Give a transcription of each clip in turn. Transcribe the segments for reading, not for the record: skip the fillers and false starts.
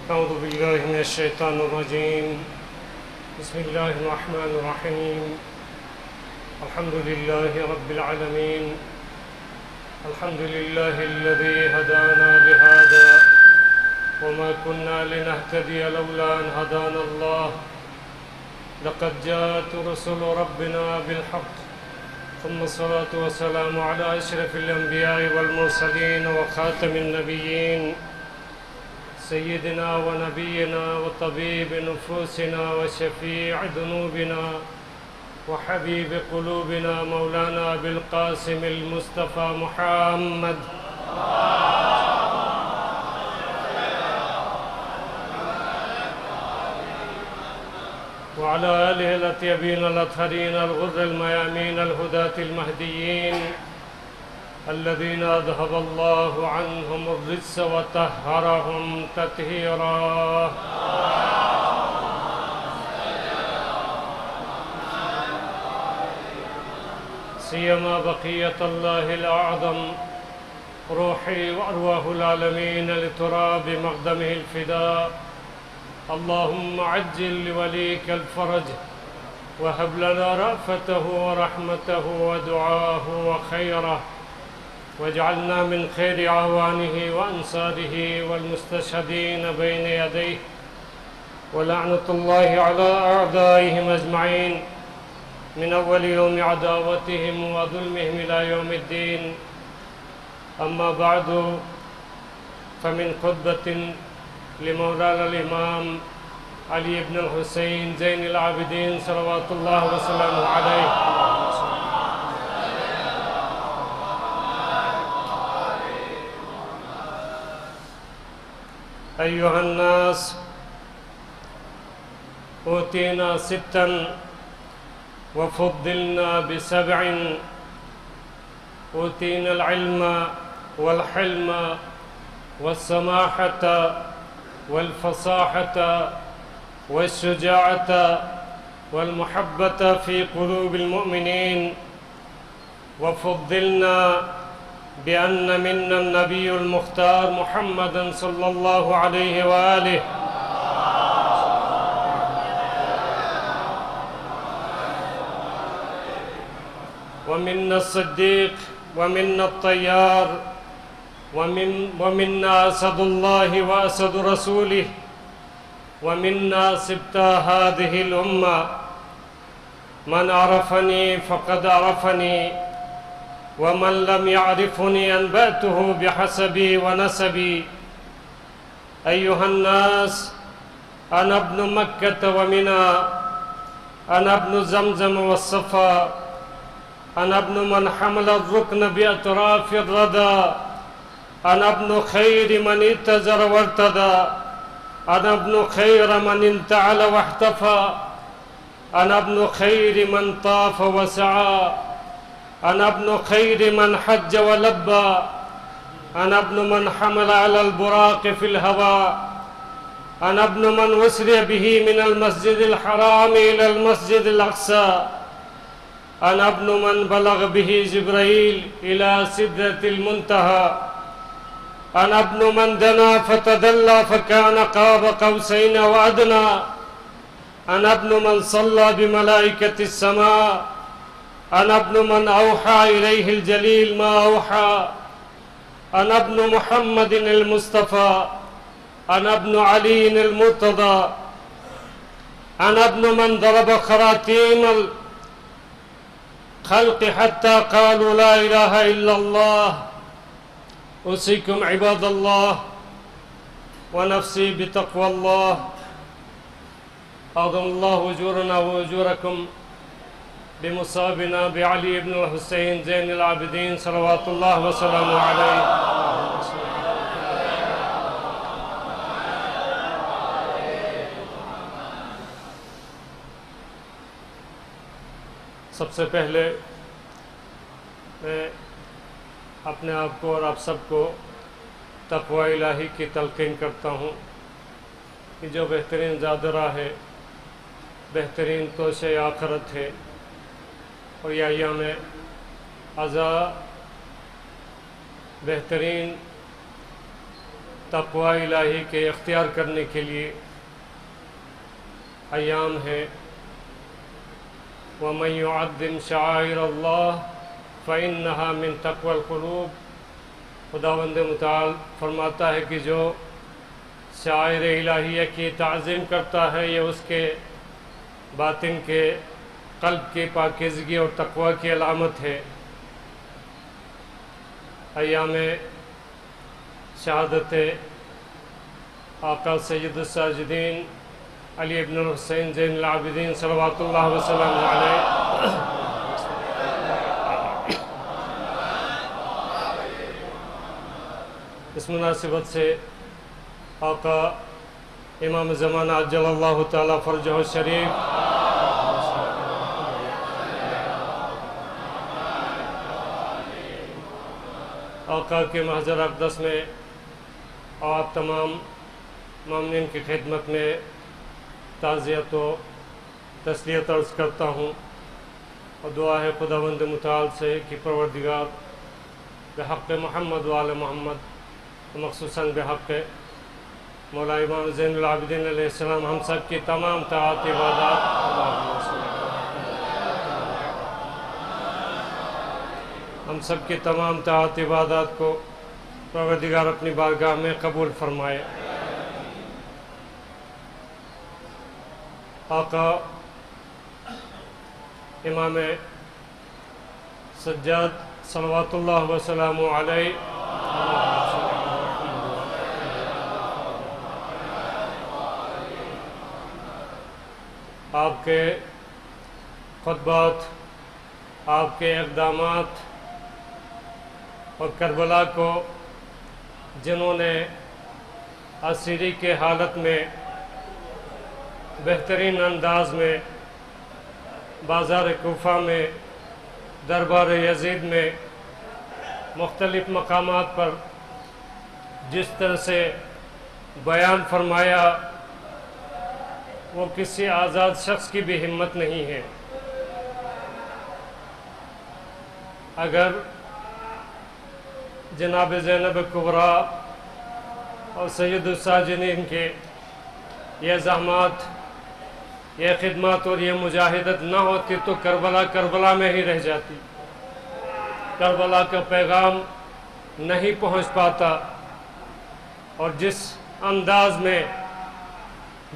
أعوذ بالله من الشيطان الرجيم. بسم الله الرحمن الرحيم. الحمد لله رب العالمين. الحمد لله الذي هدانا لهذا وما كنا لنهتدي لولا أن هدانا الله. لقد جاءت رسل ربنا بالحق، ثم الصلاة والسلام على أشرف الأنبياء والمرسلين وخاتم النبيين سيدنا ونبينا وطبيب نفوسنا وشفيع ذنوبنا وحبيب قلوبنا مولانا أبي القاسم المصطفى محمد وعلى آله الأطيبين الأطهرين الغر الميامين الهداة المهديين الذين أذهب الله عنهم الرجس وطهرهم تطهيرا. سيما بقية الله الأعظم روحي وأرواح العالمين لتراب مقدمه الفداء. اللهم عجل لوليك الفرج وهب لنا رأفته ورحمته ودعاه وخيره، واجعلنا من خير أعوانه وأنصاره والمستشهدين بين يديه، ولعنة الله على أعدائهم أجمعين من أول يوم عداوتهم وظلمهم إلى يوم الدين. أما بعد، فمن خطبة لمولانا الإمام علي بن الحسين زين العابدين صلوات الله وسلامه عليه. أيها الناس، أوتينا ستا وفضلنا بسبع: أوتينا العلم والحلم والسماحة والفصاحة والشجاعة والمحبة في قلوب المؤمنين، وفضلنا بأن منا النبي المختار محمد صلى الله عليه وآله، ومنا الصديق ومنا الطيار ومنا أسد الله وأسد رسوله، ومنا سبتا هذه الأمة. من عرفني فقد عرفني، ومن لم يعرفني أنبأته بحسبي ونسبي. أيها الناس، أنا ابن مكة ومنى، أنا ابن زمزم والصفا، أنا ابن من حمل الركن بأطراف الردى، أنا ابن خير من اتزر وارتدى، أنا ابن خير من انتعل واحتفى، أنا ابن خير من طاف وسعى، أنا ابن خير من حج ولبى، أنا ابن من حمل على البراق في الهواء، أنا ابن من وسري به من المسجد الحرام إلى المسجد الأقصى، أنا ابن من بلغ به جبريل إلى سدرة المنتهى، أنا ابن من دنا فتدلى فكان قاب قوسين وأدنى، أنا ابن من صلى بملائكة السماء، أنا ابن من أوحى إليه الجليل ما أوحى، أنا ابن محمد المصطفى، أنا ابن علي المرتضى، أنا ابن من ضرب خراتيم الخلق حتى قالوا لا إله إلا الله. أوصيكم عباد الله ونفسي بتقوى الله. أعظم الله أجورنا وأجوركم بمصابنا بعلي بن الحسين زين العابدين صلوات الله وسلامه عليه. سب سے پہلے میں اپنے آپ کو اور آپ سب کو تقوی الہی کی تلقین کرتا ہوں کہ جو بہترین زاد راہ ہے، بہترین توشہ آخرت ہے، اور یہ ایام عزا بہترین تقوی الہی کے اختیار کرنے کے لیے ایام ہیں۔ وَمَن يُعَظِّمْ شَعَائِرَ اللَّهِ فَإِنَّهَا مِن تَقْوَى الْقُلُوبِ۔ خداوند متعال فرماتا ہے کہ جو شعائر الہیہ کی تعظیم کرتا ہے یہ اس کے باطن کے قلب کی پاکیزگی اور تقوی کی علامت ہے۔ ایام شہادت آقا سید الساجدین علی ابن الحسین زین العابدین صلوات اللہ وسلم علیہ اس مناسبت سے آقا امام زمانہ عجل اللہ تعالی فرجہ الشریف آقا کے محضر اقدس میں اور آپ تمام مومنین کی خدمت میں تعزیت و تسلیت عرض کرتا ہوں، اور دعا ہے خداوند متعال سے کہ پروردگار بحق محمد وآل محمد، مخصوصاً بحق مولا امام زین العابدین علیہ السلام، ہم سب کی تمام طاعات عبادات کو پروردگار اپنی بارگاہ میں قبول فرمائے۔ آقا امام سجاد صلوات اللہ وسلم علیہ آپ کے خطبات، آپ کے اقدامات اور کربلا کو جنہوں نے اسیری کے حالت میں بہترین انداز میں بازار کوفہ میں، دربار یزید میں، مختلف مقامات پر جس طرح سے بیان فرمایا، وہ کسی آزاد شخص کی بھی ہمت نہیں ہے۔ اگر جناب زینب کبریٰ اور سید الساجدین کے یہ زحمات، یہ خدمات اور یہ مجاہدت نہ ہوتی تو کربلا میں ہی رہ جاتی، کربلا کا پیغام نہیں پہنچ پاتا۔ اور جس انداز میں،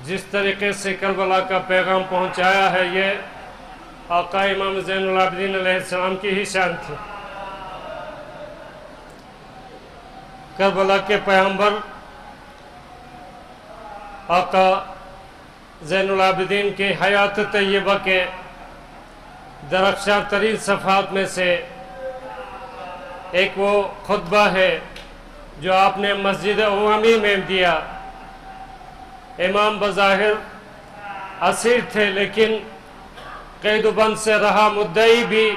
جس طریقے سے کربلا کا پیغام پہنچایا ہے، یہ آقا امام زین العابدین علیہ السلام کی ہی شان تھی۔ کربلا کے پیغمبر آقا زین العابدین کی حیات طیبہ کے درخشاں ترین صفحات میں سے ایک وہ خطبہ ہے جو آپ نے مسجد عوامی میں دیا۔ امام بظاہر اسیر تھے، لیکن قید و بند سے رہا مدعی بھی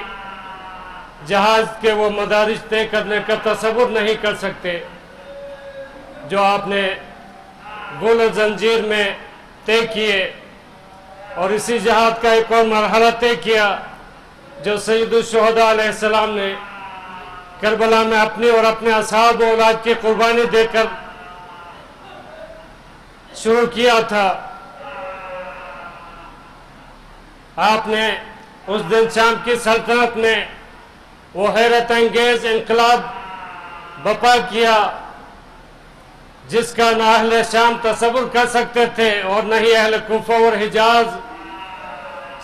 جہاز کے وہ مدارج طے کرنے کا تصور نہیں کر سکتے جو آپ نے گول و زنجیر میں طے کیے، اور اسی جہاد کا ایک اور مرحلہ طے کیا جو سید الشہداء علیہ السلام نے کربلا میں اپنی اور اپنے اصحاب و اولاد کی قربانی دے کر شروع کیا تھا۔ آپ نے اس دن شام کی سلطنت میں وہ حیرت انگیز انقلاب برپا کیا جس کا نہ اہل شام تصور کر سکتے تھے اور نہ ہی اہل کوفہ اور حجاز۔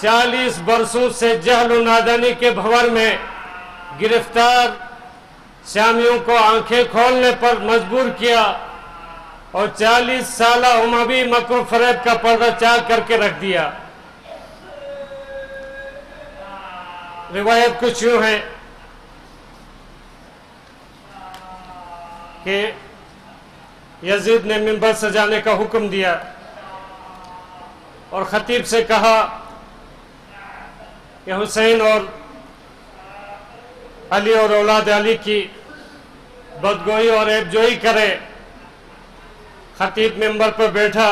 40 برسوں سے جہل و نادانی کے بھور میں گرفتار شامیوں کو آنکھیں کھولنے پر مجبور کیا اور 40 سالہ اموی مکر و فریب کا پردہ چاک کر کے رکھ دیا۔ روایت کچھ یوں ہے کہ یزید نے منبر سجانے کا حکم دیا اور خطیب سے کہا کہ حسین اور علی اور اولاد علی کی بدگوئی اور عیب جوئی کرے۔ خطیب منبر پر بیٹھا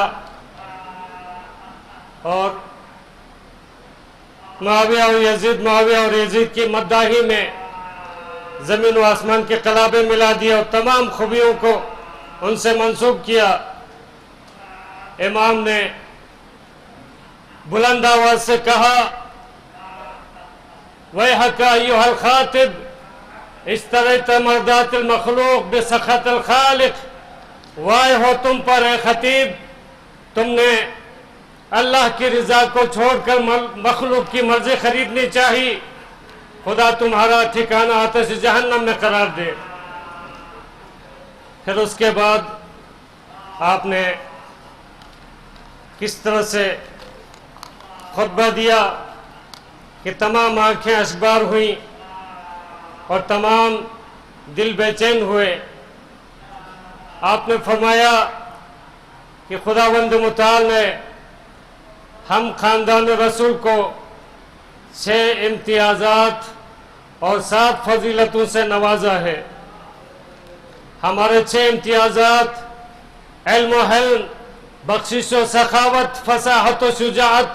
اور معاویہ اور یزید کی مداحی میں زمین و آسمان کے قلابے ملا دیا اور تمام خوبیوں کو ان سے منسوب کیا۔ امام نے بلند آواز سے کہا وَيْحَكَ أَيُّهَا الْخَاطِبُ اشْتَرَيْتَ مَرْضَاتِ الْمَخْلُوقِ بِسَخَطِ الْخَالِقِ، وائے ہو تم پر اے خطیب، تم نے اللہ کی رضا کو چھوڑ کر مخلوق کی مرضی خریدنی چاہی، خدا تمہارا ٹھکانہ آتش جہنم میں قرار دے۔ پھر اس کے بعد آپ نے کس طرح سے خطبہ دیا کہ تمام آنکھیں اشبار ہوئیں اور تمام دل بے چین ہوئے۔ آپ نے فرمایا کہ خداوند متعال نے ہم خاندان رسول کو 6 امتیازات اور 7 فضیلتوں سے نوازا ہے۔ ہمارے 6 امتیازات علم و حلم، بخشش و سخاوت، فصاحت و شجاعت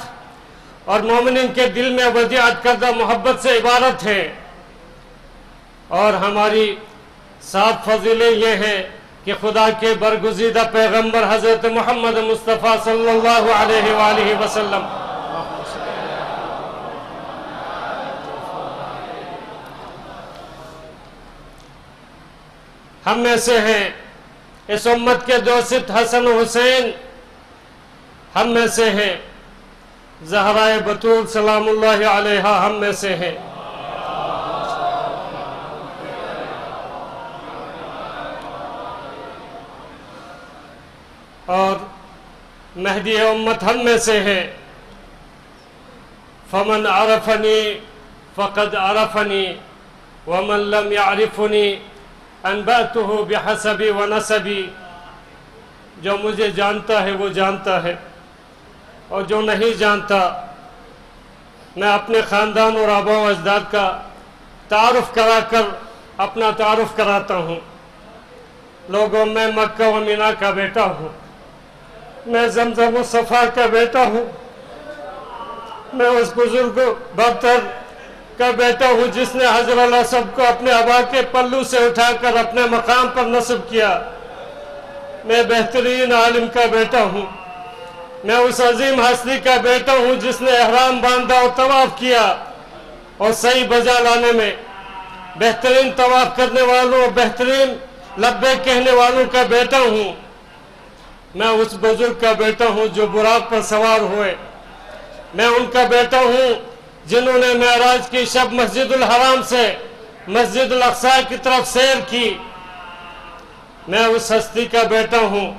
اور مومنین کے دل میں ودیعت کردہ محبت سے عبارت ہے، اور ہماری 7 فضیلیں یہ ہیں کہ خدا کے برگزیدہ پیغمبر حضرت محمد مصطفیٰ صلی اللہ علیہ وآلہ وسلم ہم میں سے ہیں۔ اس امت کے 2 ست حسن و حسین ہم میں سے ہیں۔ زہرائے بطول سلام اللہ علیہا ہم میں سے ہیں۔ اور مہدی امت ہم میں سے ہے۔ فمن عرفنی فقد عرفنی ومن لم يعرفنی انبأتہ بحسبی ونسبی، جو مجھے جانتا ہے وہ جانتا ہے، اور جو نہیں جانتا میں اپنے خاندان اور آباء و اجداد کا تعارف کرا کر اپنا تعارف کراتا ہوں۔ لوگوں میں مکہ و مینا کا بیٹا ہوں، میں زمزم و صفا کا بیٹا ہوں، میں اس بزرگ برتر کا بیٹا ہوں جس نے حجر الاسود کو اپنے ابا کے پلو سے اٹھا کر اپنے مقام پر نصب کیا۔ میں بہترین عالم کا بیٹا ہوں، میں اس عظیم ہستی کا بیٹا ہوں جس نے احرام باندھا اور طواف کیا، اور صحیح بجا لانے میں بہترین طواف کرنے والوں اور بہترین لبیک کہنے والوں کا بیٹا ہوں۔ میں اس بزرگ کا بیٹا ہوں جو براق پر سوار ہوئے، میں ان کا بیٹا ہوں جنہوں نے معراج کی شب مسجد الحرام سے مسجد الاقصی کی طرف سیر کی۔ میں اس ہستی کا بیٹا ہوں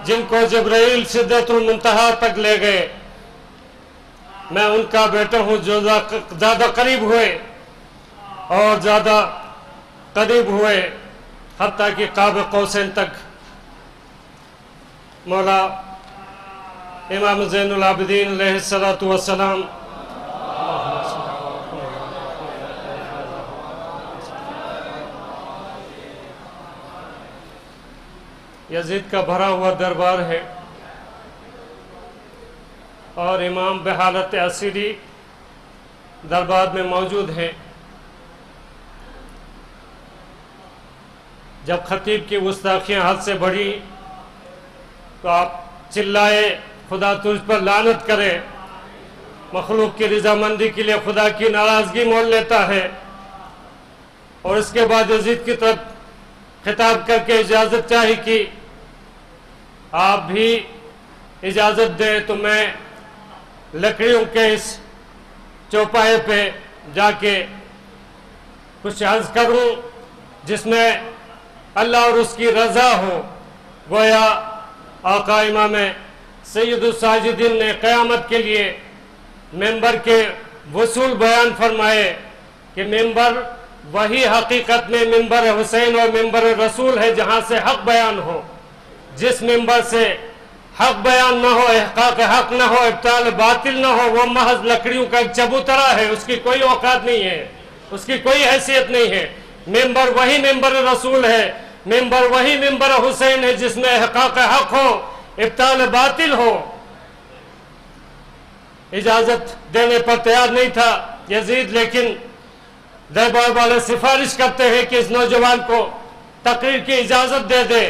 جن کو جبرائیل سدرۃ المنتہا تک لے گئے۔ میں ان کا بیٹا ہوں جو زیادہ قریب ہوئے اور زیادہ قریب ہوئے حتیٰ کہ قاب قوسین تک۔ مولا امام زین العابدین علیہ السلام یزید کا بھرا ہوا دربار ہے، اور امام بحالت اسیری دربار میں موجود ہیں۔ جب خطیب کی گستاخیاں حد سے بڑھی تو آپ چلائے خدا تجھ پر لعنت کرے، مخلوق کی رضامندی کے لیے خدا کی ناراضگی مول لیتا ہے، اور اس کے بعد یزید کی طرف خطاب کر کے اجازت چاہی کہ آپ بھی اجازت دیں تو میں لکڑیوں کے اس چوپائے پہ جا کے کچھ عرض کروں جس میں اللہ اور اس کی رضا ہو۔ گویا آقا امام سید الساجدین نے قیامت کے لیے ممبر کے وصول بیان فرمائے کہ ممبر وہی حقیقت میں ممبر حسین اور ممبر رسول ہے جہاں سے حق بیان ہو۔ جس ممبر سے حق بیان نہ ہو، احقاق حق نہ ہو، ابطال باطل نہ ہو، وہ محض لکڑیوں کا ایک چبوترا ہے، اس کی کوئی اوقات نہیں ہے، اس کی کوئی حیثیت نہیں ہے۔ ممبر وہی ممبر رسول ہے، ممبر وہی ممبر حسین ہے جس میں احقاق حق ہو، ابطال باطل ہو۔ اجازت دینے پر تیار نہیں تھا یزید، لیکن دربار والے سفارش کرتے ہیں کہ اس نوجوان کو تقریر کی اجازت دے دے۔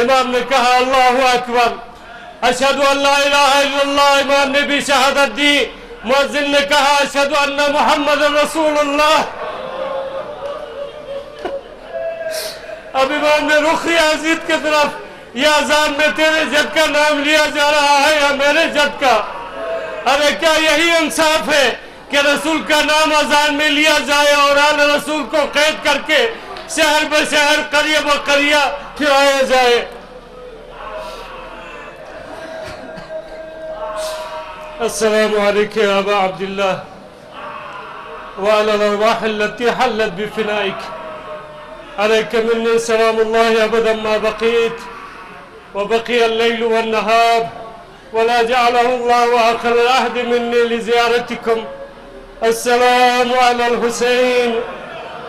امام نے کہا اللہ اکبر، اشہد ان لا الہ الا اللہ، امام نے بھی شہادت دی، مؤذن نے کہا اشہد ان محمد رسول اللہ۔ اب امام نے رخ یزید کی طرف، یہ اذان میں تیرے جد کا نام لیا جا رہا ہے یا میرے جد کا؟ ارے کیا یہی انصاف ہے کہ رسول کا نام اذان میں لیا جائے اور آل رسول کو قید کر کے شہر بہ شہر قریہ بہ قریہ پھرایا جائے؟ السلام علیکم یا ابا عبداللہ وعلی الارواح التي حلت بفنائک، عليك مني سلام الله أبدا ما بقيت وبقي الليل والنهار، ولا جعله الله آخر العهد مني لزيارتكم. السلام على الحسين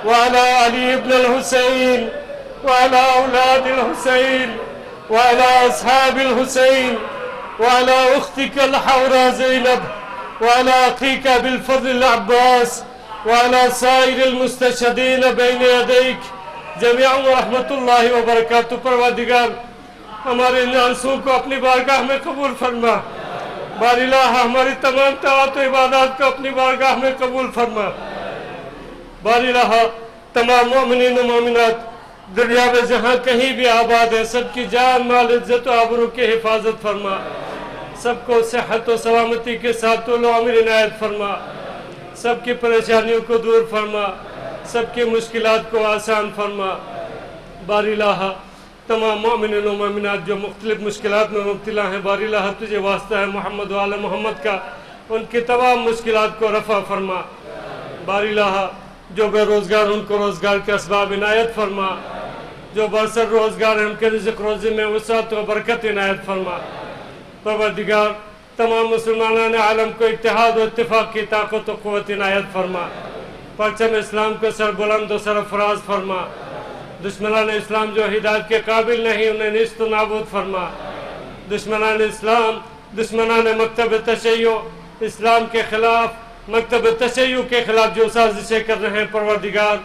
وعلى علي بن الحسين وعلى أولاد الحسين وعلى أصحاب الحسين وعلى أختك الحوراء زينب وعلى أخيك بالفضل العباس وعلى سائر المستشهدين بين يديك جميعا ورحمت اللہ وبرکاتہ۔ پروردگار ہمارے ان آنسوں کو اپنی بارگاہ میں قبول فرما، باری الہ ہماری تمام طاعت و عبادات کو اپنی بارگاہ میں قبول فرما، باری الہ تمام مومنین و مومنات دنیا میں جہاں کہیں بھی آباد ہیں سب کی جان مال عزت و آبرو کی حفاظت فرما، سب کو صحت و سلامتی کے ساتھ طول و عمر عنایت فرما، سب کی پریشانیوں کو دور فرما، سب کی مشکلات کو آسان فرما، باری الہ تمام مومنین و مومنات جو مختلف مشکلات میں مبتلا ہیں، باری الہ تجھے واسطہ ہے محمد و آل محمد کا، ان کی تمام مشکلات کو رفع فرما، باری الہ جو بے روزگار ان کو روزگار کے اسباب عنایت فرما، جو برسر روزگار ہیں ان کے رزق روزی میں وسعت و برکت عنایت فرما، پروردگار تمام مسلمانان عالم کو اتحاد و اتفاق کی طاقت و قوت عنایت فرما، پرچم اسلام کو سر بلند و سرفراز فرما، دشمنان اسلام جو ہدایت کے قابل نہیں انہیں نیست و نابود فرما، دشمنان اسلام، دشمنان مکتب تشیع اسلام کے خلاف، مکتب تشیع کے خلاف جو سازشیں کر رہے ہیں پروردگار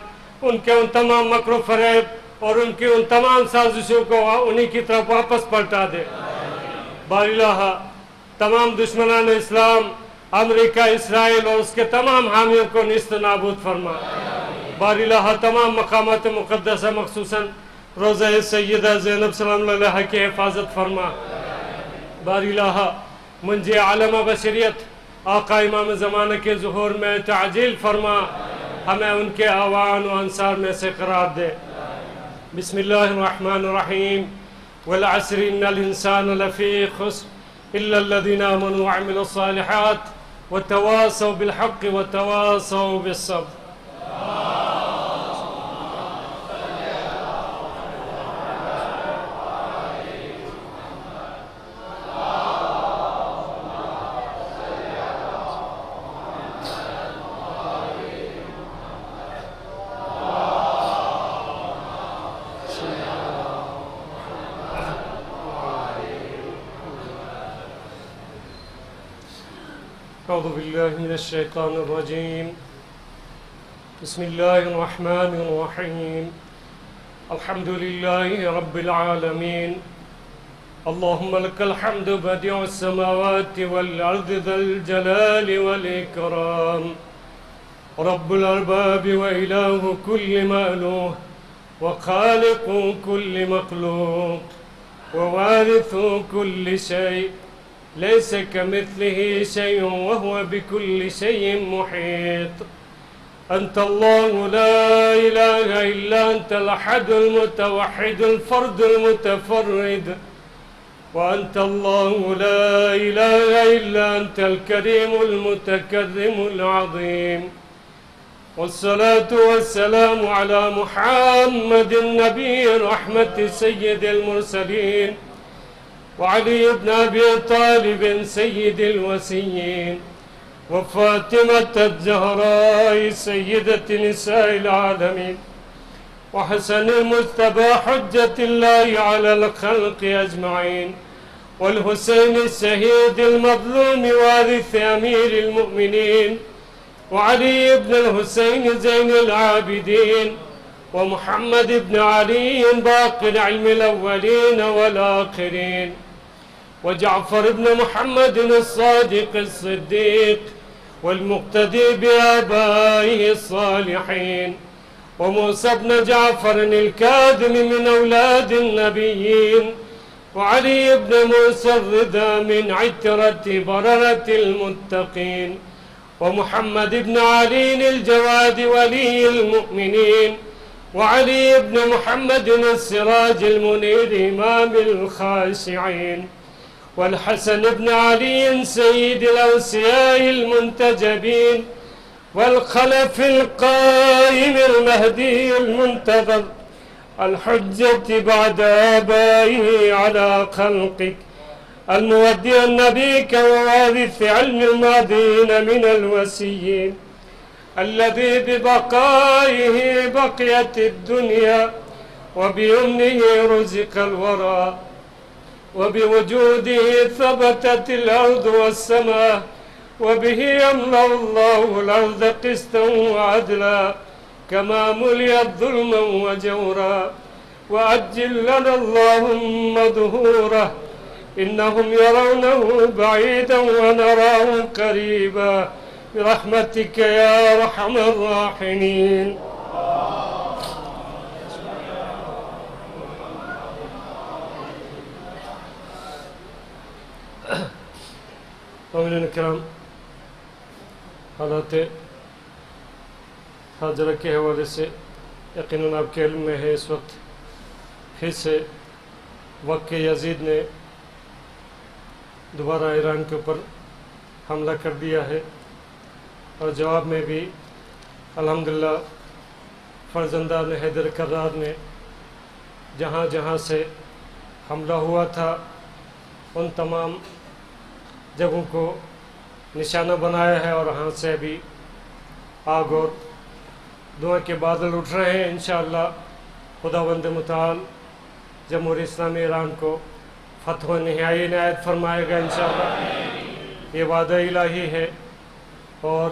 ان کے ان تمام مکر و فریب اور ان کی ان تمام سازشوں کو انہی کی طرف واپس پلٹا دے، باری الہ تمام دشمنان اسلام امریکہ اسرائیل اور اس کے تمام حامیوں کو نیست و نابود فرما، باری الہ تمام مقامات مقدسہ مخصوصاً روضہ سیدہ زینب سلام اللہ علیہ کی حفاظت فرما، باری الہ منجی عالم بشریت آقا امام زمانہ کے ظہور میں تعجیل فرما، ہمیں ان کے اعوان و انصار میں سے قرار دے۔ بسم اللہ الرحمن الرحیم والعصر ان الانسان لفی خسر الا الذین آمنوا وعملوا الصالحات وتواصوا بالحق وتواصوا بالصبر۔ اعوذ باللہ من الشیطان الرجیم، بسم اللہ الرحمن الرحیم، الحمد للہ رب العالمین، اللہم لک الحمد بدیع السماوات والارض ذا الجلال والاکرام، رب الارباب والہ کل مألوہ وخالق کل مخلوق ووارث کل شیء ليس كمثله شيء وهو بكل شيء محيط، أنت الله لا إله إلا أنت الأحد المتوحد الفرد المتفرد، وأنت الله لا إله إلا أنت الكريم المتكرم العظيم، والصلاة والسلام على محمد النبي رحمة سيد المرسلين وعلي بن أبي طالب سيد الوصيين وفاطمة الزهراء سيدة نساء العالمين وحسن المجتبى حجة الله على الخلق أجمعين والحسين الشهيد المظلوم وارث أمير المؤمنين وعلي بن الحسين زين العابدين ومحمد بن علي باقي العلم الأولين والآخرين، وجعفر بن محمد الصادق الصديق والمقتدي بآبائه الصالحين، وموسى بن جعفر الكاظم من أولاد النبيين، وعلي بن موسى الرضا من عترة بررة المتقين، ومحمد بن علي الجواد ولي المؤمنين، وعلي بن محمد السراج المنير إمام الخاشعين، والحسن بن علي سيد الأوصياء المنتجبين، والخلف القائم المهدي المنتظر الحجة بعد آبائه على خلقك، المودع النبيك ووارث علم الماضين من الوسيين، الذي ببقائه بقيت الدنيا وبيمنه رزق الورى، وبوجوده ثبتت الأرض والسماء، وبه يملأ الله الأرض قسطا وعدلا كما ملئت ظلما وجورا، وأجل لنا اللهم ظهوره، إنهم يرونه بعيدا ونراه قريبا، برحمتك يا أرحم الراحمين. مومنین کرام، حالات حاضرہ کے حوالے سے یقیناً آپ کے علم میں ہے، اس وقت پھر سے وقت یزید نے دوبارہ ایران کے اوپر حملہ کر دیا ہے، اور جواب میں بھی الحمدللہ فرزندان حیدر کرار نے جہاں جہاں سے حملہ ہوا تھا ان تمام جگہوں کو نشانہ بنایا ہے، اور وہاں سے بھی آگ اور دعا کے بادل اٹھ رہے ہیں۔ انشاءاللہ خداوند متعال جمہوریہ اسلامی ایران کو فتح و نہائی عنایت فرمائے گا انشاءاللہ، یہ وعدہ الہی ہے، اور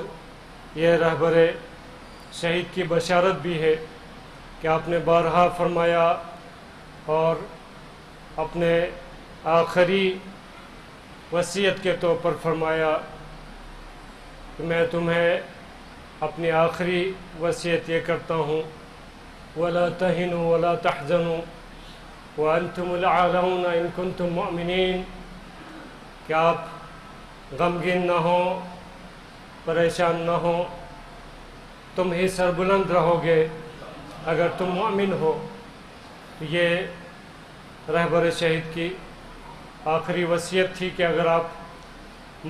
یہ رہبر شہید کی بشارت بھی ہے کہ آپ نے بارہا فرمایا اور اپنے آخری وصیت کے طور پر فرمایا کہ میں تمہیں اپنی آخری وصیت یہ کرتا ہوں، وَلَا تَهِنُوا وَلَا تَحْزَنُوا وَأَنْتُمُ الْأَعْلَوْنَ إِن كُنتُم مُؤْمِنِينَ، کہ آپ غمگین نہ ہوں، پریشان نہ ہوں، تم ہی سربلند رہو گے اگر تم مومن ہو۔ یہ رہبر شہید کی آخری وصیت تھی کہ اگر آپ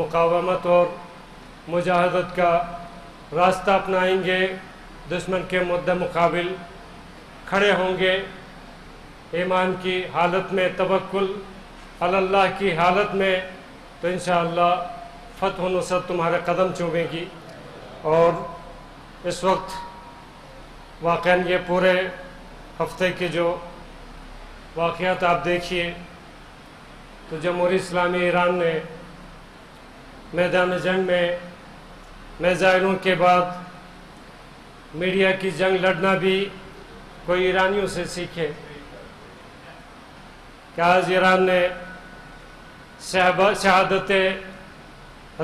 مقاومت اور مجاہدت کا راستہ اپنائیں گے، دشمن کے مدِ مقابل کھڑے ہوں گے، ایمان کی حالت میں، توکل علی اللہ کی حالت میں، تو انشاءاللہ فتح و نصرت تمہارے قدم چومے گی۔ اور اس وقت واقعاً یہ پورے ہفتے کے جو واقعات آپ دیکھیے تو جمہوریہ اسلامی ایران نے میدان جنگ میں میزائلوں کے بعد میڈیا کی جنگ لڑنا بھی کوئی ایرانیوں سے سیکھے کہ آج ایران نے شہادت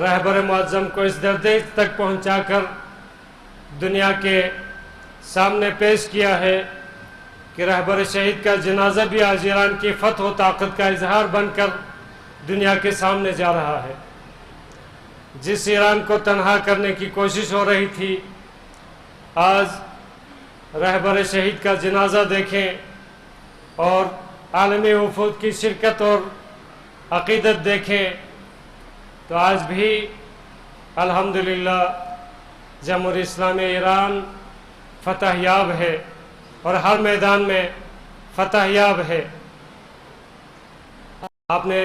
رہبر معظم کو اس درجے تک پہنچا کر دنیا کے سامنے پیش کیا ہے کہ رہبر شہید کا جنازہ بھی آج ایران کی فتح و طاقت کا اظہار بن کر دنیا کے سامنے جا رہا ہے۔ جس ایران کو تنہا کرنے کی کوشش ہو رہی تھی، آج رہبر شہید کا جنازہ دیکھیں اور عالمی وفود کی شرکت اور عقیدت دیکھیں تو آج بھی الحمدللہ جمہوریہ اسلامی ایران فتح یاب ہے اور ہر میدان میں فتح یاب ہے۔ آپ نے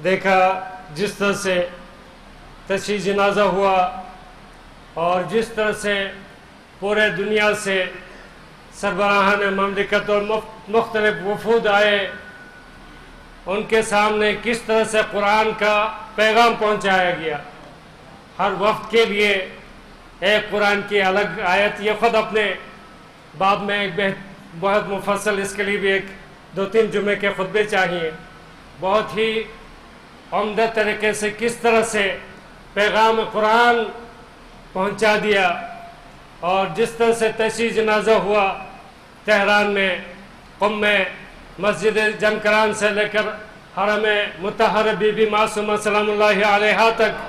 دیکھا جس طرح سے تشییع جنازہ ہوا اور جس طرح سے پورے دنیا سے سربراہان مملکت اور مختلف وفود آئے، ان کے سامنے کس طرح سے قرآن کا پیغام پہنچایا گیا۔ ہر وفد کے لیے ایک قرآن کی الگ آیت، یہ خود اپنے باب میں ایک بہت مفصل، اس کے لیے بھی ایک 2-3 جمعے کے خطبے چاہیے. بہت ہی عمدہ طریقے سے کس طرح سے پیغام قرآن پہنچا دیا، اور جس طرح سے تشییع جنازہ ہوا تہران میں، قم میں، مسجد جمکران سے لے کر حرم مطہر بی بی معصومہ سلام اللہ علیہا تک.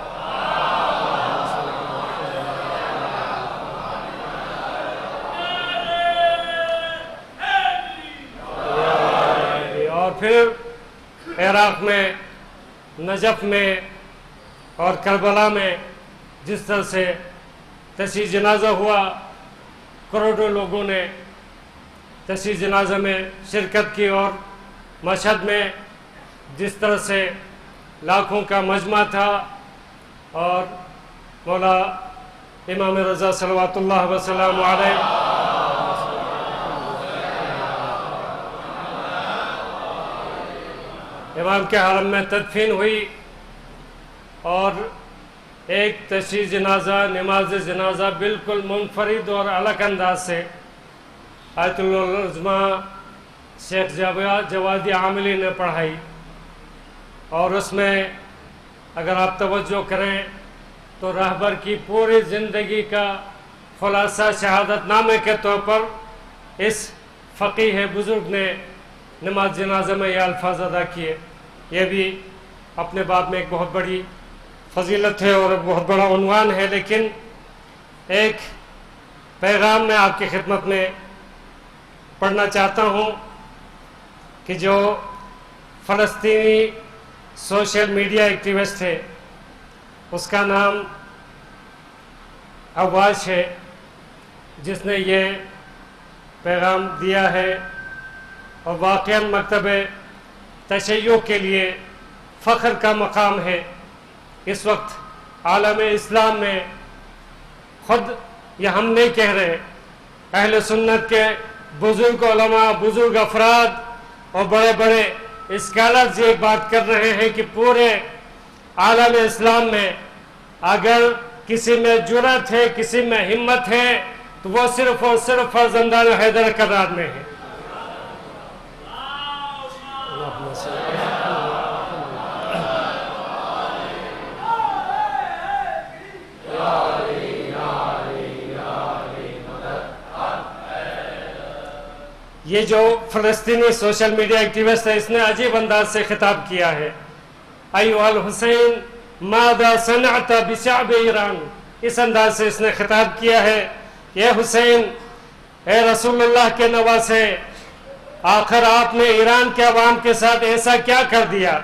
اور پھر عراق میں، نجف میں اور کربلا میں جس طرح سے تشییع جنازہ ہوا، کروڑوں لوگوں نے تشییع جنازہ میں شرکت کی، اور مشہد میں جس طرح سے لاکھوں کا مجمع تھا، اور مولا امام رضا صلوات اللہ وسلام علیہ امام کے حرم میں تدفین ہوئی، اور ایک تشییع جنازہ، نماز جنازہ بالکل منفرد اور الگ انداز سے آیت العظمیٰ شیخ جوادی عاملی نے پڑھائی. اور اس میں اگر آپ توجہ کریں تو رہبر کی پوری زندگی کا خلاصہ شہادت نامے کے طور پر اس فقیہ بزرگ نے نماز جنازہ میں یہ الفاظ ادا کیے. یہ بھی اپنے باب میں ایک بہت بڑی فضیلت ہے اور بہت بڑا عنوان ہے، لیکن ایک پیغام میں آپ کی خدمت میں پڑھنا چاہتا ہوں کہ جو فلسطینی سوشل میڈیا ایکٹیوسٹ ہے، اس کا نام عواش ہے، جس نے یہ پیغام دیا ہے، اور واقعاً مکتب تشیع کے لیے فخر کا مقام ہے. اس وقت عالم اسلام میں، خود یہ ہم نہیں کہہ رہے، اہل سنت کے بزرگ علماء، بزرگ افراد اور بڑے بڑے اسکالرز یہ بات کر رہے ہیں کہ پورے عالم اسلام میں اگر کسی میں جرأت ہے، کسی میں ہمت ہے، تو وہ صرف اور صرف فرزندان حیدر کرار میں ہے. یہ جو فلسطینی سوشل میڈیا ایکٹیوسٹ ہے، اس نے عجیب انداز سے خطاب کیا ہے. ایھا الحسین ماذا صنعت بشعب ایران، اس انداز سے اس نے خطاب کیا ہے. یہ حسین، اے رسول اللہ کے نواسے، آخر آپ نے ایران کے عوام کے ساتھ ایسا کیا کر دیا،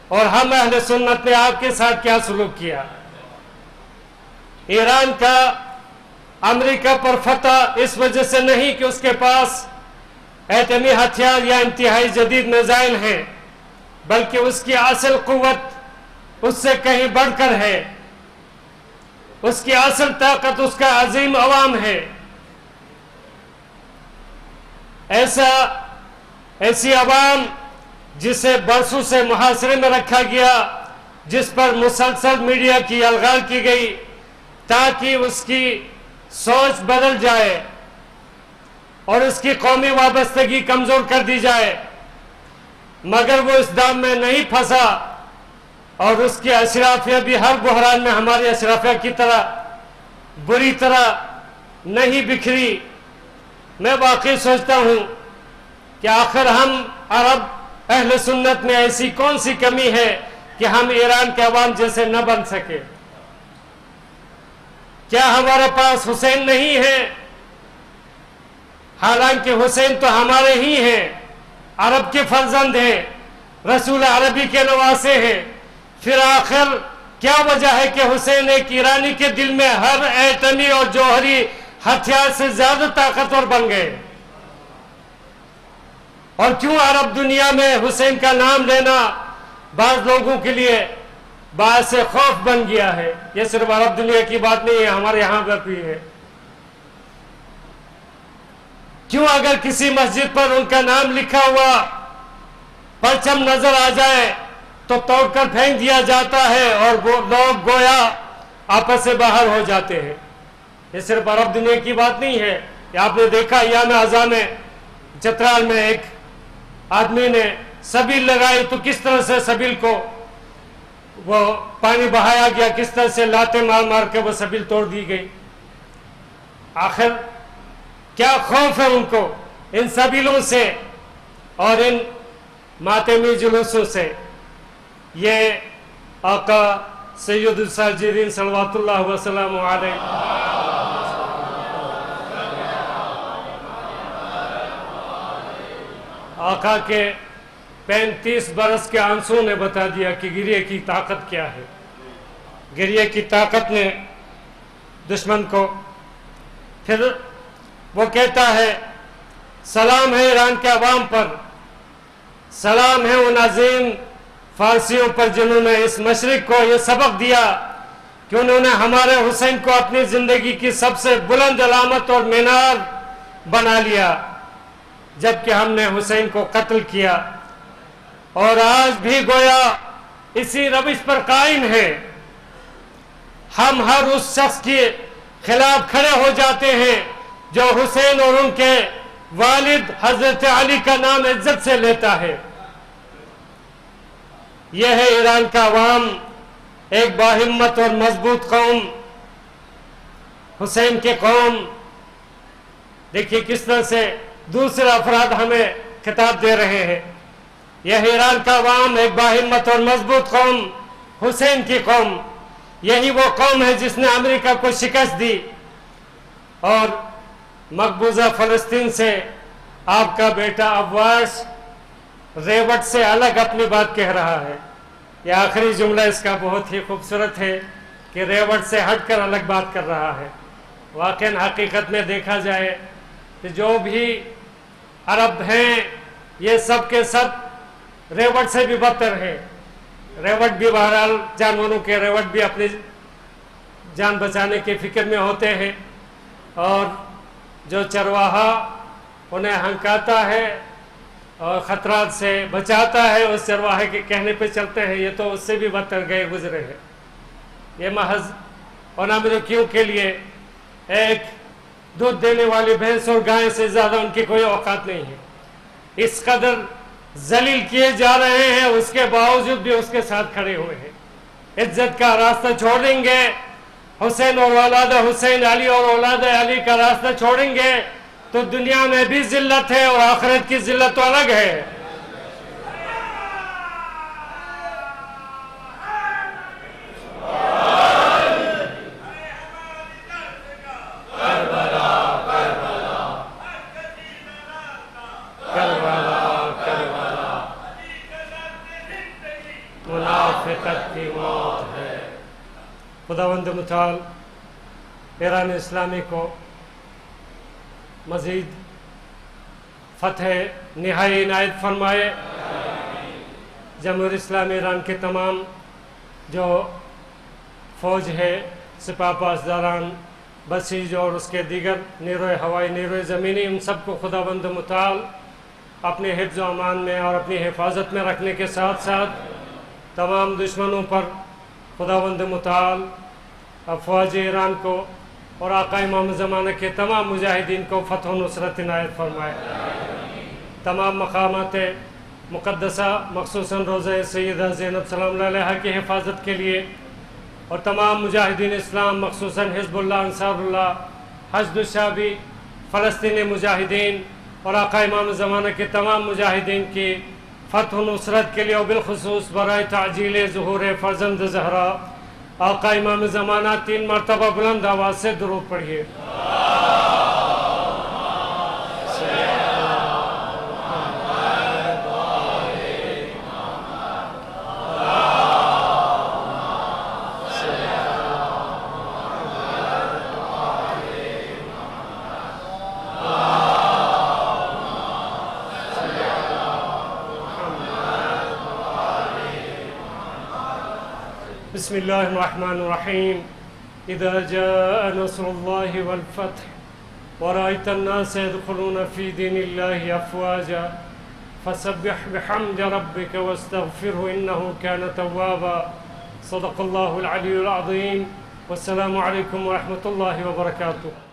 اور ہم اہل سنت نے آپ کے ساتھ کیا سلوک کیا. ایران کا امریکہ پر فتح اس وجہ سے نہیں کہ اس کے پاس ایٹمی ہتھیار یا انتہائی جدید میزائل ہیں، بلکہ اس کی اصل قوت اس سے کہیں بڑھ کر ہے. اس کی اصل طاقت اس کا عظیم عوام ہے. ایسی عوام جسے برسوں سے محاصرے میں رکھا گیا، جس پر مسلسل میڈیا کی الغار کی گئی تاکہ اس کی سوچ بدل جائے اور اس کی قومی وابستگی کمزور کر دی جائے، مگر وہ اس دام میں نہیں پھنسا، اور اس کی اشرافیہ بھی ہر بحران میں ہماری اشرافیہ کی طرح بری طرح نہیں بکھری. میں واقعی سوچتا ہوں کہ آخر ہم عرب اہل سنت میں ایسی کون سی کمی ہے کہ ہم ایران کے عوام جیسے نہ بن سکے. کیا ہمارے پاس حسین نہیں ہے؟ حالانکہ حسین تو ہمارے ہی ہیں، عرب کے فرزند ہیں، رسول عربی کے نواسے ہیں. پھر آخر کیا وجہ ہے کہ حسین ایک ایرانی کے دل میں ہر ایٹمی اور جوہری ہتھیار سے زیادہ طاقتور بن گئے؟ اور کیوں عرب دنیا میں حسین کا نام لینا بعض لوگوں کے لیے باعث خوف بن گیا ہے؟ یہ صرف عرب دنیا کی بات نہیں ہے، ہمارے یہاں پر بھی ہے. کیوں اگر کسی مسجد پر ان کا نام لکھا ہوا پرچم نظر آ جائے تو توڑ کر پھینک دیا جاتا ہے اور وہ لوگ گویا آپس سے باہر ہو جاتے ہیں؟ یہ صرف عرب دنیا کی بات نہیں ہے، یہ آپ نے دیکھا ایام اعضاء میں چترال میں ایک آدمی نے سبیل لگائی تو کس طرح سے سبیل کو وہ پانی بہایا گیا، کس طرح سے لاتے مار مار کے وہ سبیل توڑ دی گئی۔ آخر کیا خوف ہے ان کو ان سبیلوں سے اور ان ماتمی جلوسوں سے؟ یہ آقا سید الساجدین صلوات اللہ وسلم علیہ آقا کے 35 برس کے آنسو نے بتا دیا کہ گریے کی طاقت کیا ہے۔ گریے کی طاقت نے دشمن کو، پھر وہ کہتا ہے سلام ہے ایران کے عوام پر، سلام ہے ان عظیم فارسیوں پر جنہوں نے اس مشرق کو یہ سبق دیا کہ انہوں نے ہمارے حسین کو اپنی زندگی کی سب سے بلند علامت اور مینار بنا لیا، جبکہ ہم نے حسین کو قتل کیا، اور آج بھی گویا اسی روش پر قائم ہے۔ ہم ہر اس شخص کے خلاف کھڑے ہو جاتے ہیں جو حسین اور ان کے والد حضرت علی کا نام عزت سے لیتا ہے۔ یہ ہے ایران کا عوام، ایک باہمت اور مضبوط قوم، حسین کی قوم۔ دیکھیے کس طرح سے دوسرے افراد ہمیں خطاب دے رہے ہیں۔ یہ ہے ایران کا عوام، ایک باہمت اور مضبوط قوم، حسین کی قوم۔ یہی وہ قوم ہے جس نے امریکہ کو شکست دی، اور مقبوضہ فلسطین سے آپ کا بیٹا عباس ریوٹ سے الگ اپنی بات کہہ رہا ہے۔ یہ آخری جملہ اس کا بہت ہی خوبصورت ہے کہ ریوٹ سے ہٹ کر الگ بات کر رہا ہے۔ واقعاً حقیقت میں دیکھا جائے کہ جو بھی عرب ہیں یہ سب کے سب ریوٹ سے بھی بدتر ہے۔ ریوٹ بھی بہرحال جانوروں کے ریوٹ بھی اپنی جان بچانے کی فکر میں ہوتے ہیں، اور جو چرواہا انہیں ہنکاتا ہے اور خطرات سے بچاتا ہے اس چرواہے کے کہنے پہ چلتے ہیں، یہ تو اس سے بھی بدتر گئے گزرے ہیں۔ یہ محض ان امریکیوں کے لیے ایک دودھ دینے والی بھینس اور گائے سے زیادہ ان کی کوئی اوقات نہیں ہے۔ اس قدر ذلیل کیے جا رہے ہیں، اس کے باوجود بھی اس کے ساتھ کھڑے ہوئے ہیں۔ عزت کا راستہ چھوڑیں گے، حسین اور اولاد حسین، علی اور اولاد علی کا راستہ چھوڑیں گے تو دنیا میں بھی ذلت ہے اور آخرت کی ذلت تو الگ ہے۔ منافقت کی موت ہے۔ خداوند متعال ایران اسلامی کو مزید فتح نہائی عنایت فرمائے۔ جمہوریہ اسلامی ایران کے تمام جو فوج ہے، سپاہ پاسداران، بسیج اور اس کے دیگر نیروئے ہوائی، نیروئے زمینی، ان سب کو خداوند متعال اپنے حفظ و امان میں اور اپنی حفاظت میں رکھنے کے ساتھ ساتھ تمام دشمنوں پر خداوند متعال افواج ایران کو اور آقا امام زمانہ کے تمام مجاہدین کو فتح و نصرت عنایت فرمائے۔ تمام مقامات مقدسہ خصوصاً روضہ سیدہ زینب سلام اللہ علیہا کی حفاظت کے لیے، اور تمام مجاہدین اسلام خصوصاً حزب اللہ، انصار اللہ، حشد الشعبی، فلسطینی مجاہدین اور آقا امام زمانہ کے تمام مجاہدین کی فتح و نصرت کے لیے، اور بالخصوص برائے تعجیل ظہور فرزند زہرا آقا امام زمانہ 3 مرتبہ بلند آواز سے درود پڑھیے۔ بسم اللہ الرحمن الرحیم۔ اذا جاء نصر اللہ والفتح ورأيت الناس يدخلون في دين الله أفواجا فسبح بحمد ربك واستغفره إنه كان توابا۔ صدق الله العلي العظيم، والسلام عليكم ورحمة الله وبركاته۔